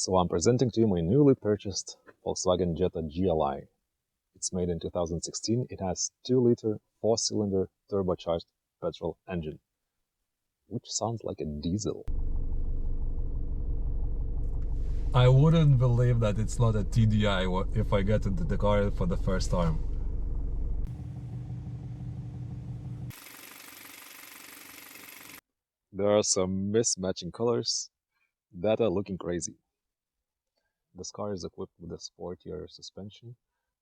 So I'm presenting to you my newly purchased Volkswagen Jetta GLI. It's made in 2016. It has 2-liter 4-cylinder turbocharged petrol engine, which sounds like a diesel. I wouldn't believe that it's not a TDI if I get into the car for the first time. There are some mismatching colors that are looking crazy. This car is equipped with a sportier suspension.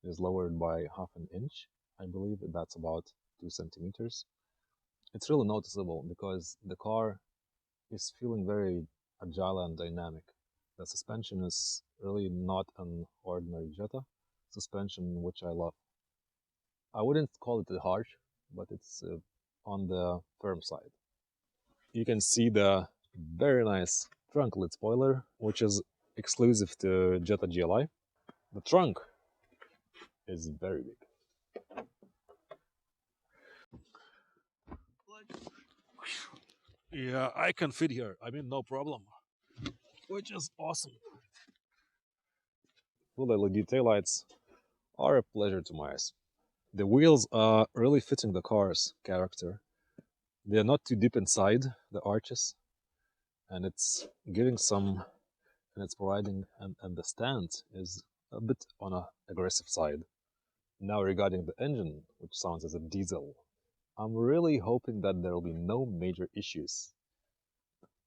It is lowered by half an inch. I believe that's about 2 centimeters. It's really noticeable because the car is feeling very agile and dynamic. The suspension is really not an ordinary Jetta suspension, which I love. I wouldn't call it harsh, but it's on the firm side. You can see the very nice trunk lid spoiler, which is exclusive to Jetta GLI. The trunk is very big. Yeah, I can fit here. I mean, no problem. Which is awesome. Full LED taillights are a pleasure to my eyes. The wheels are really fitting the car's character. They are not too deep inside the arches, and it's giving some, and it's providing, and the stand is a bit on an aggressive side. Now regarding the engine, which sounds as a diesel, I'm really hoping that there will be no major issues.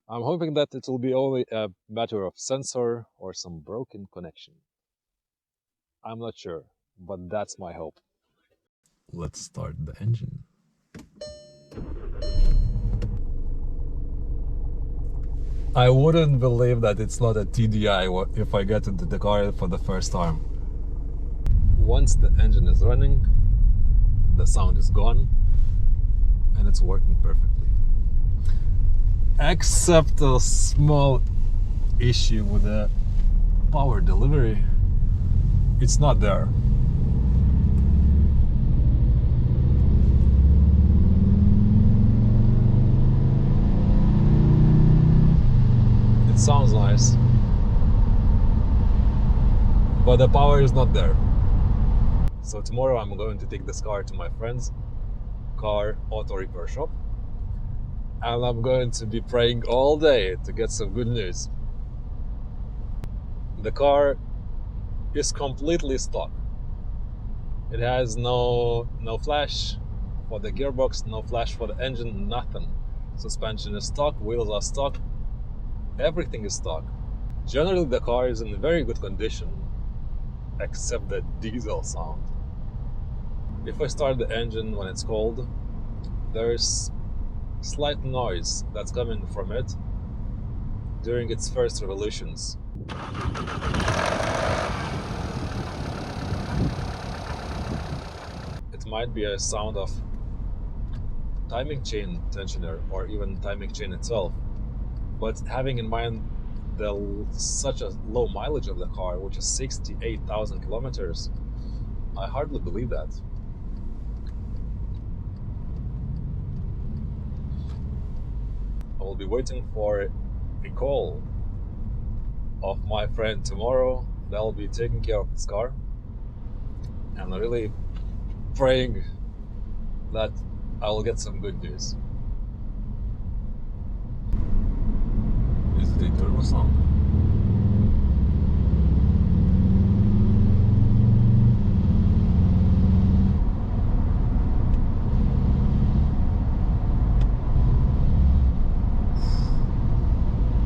I'm hoping that it will be only a matter of sensor or some broken connection. I'm not sure, but that's my hope. Let's start the engine. I wouldn't believe that it's not a TDI if I get into the car for the first time. Once the engine is running, the sound is gone, and it's working perfectly. Except a small issue with the power delivery. It's not there. It sounds nice, but the power is not there. So tomorrow I'm going to take this car to my friend's car auto repair shop, and I'm going to be praying all day to get some good news. The car is completely stock. It has no flash for the gearbox, no flash for the engine, nothing. Suspension is stock, wheels are stock, everything is stock. Generally the car is in very good condition, except the diesel sound. If I start the engine when it's cold, there's slight noise that's coming from it during its first revolutions. It might be a sound of timing chain tensioner or even timing chain itself, but having in mind such a low mileage of the car, which is 68,000 kilometers, I hardly believe that. I will be waiting for a call of my friend tomorrow that will be taking care of this car, and I'm really praying that I will get some good news. Is it a turbo sound?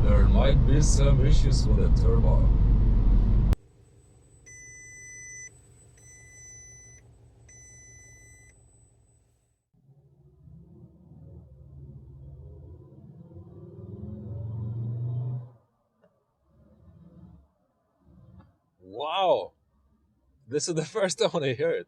There might be some issues with the turbo. Wow! This is the first time when I hear it.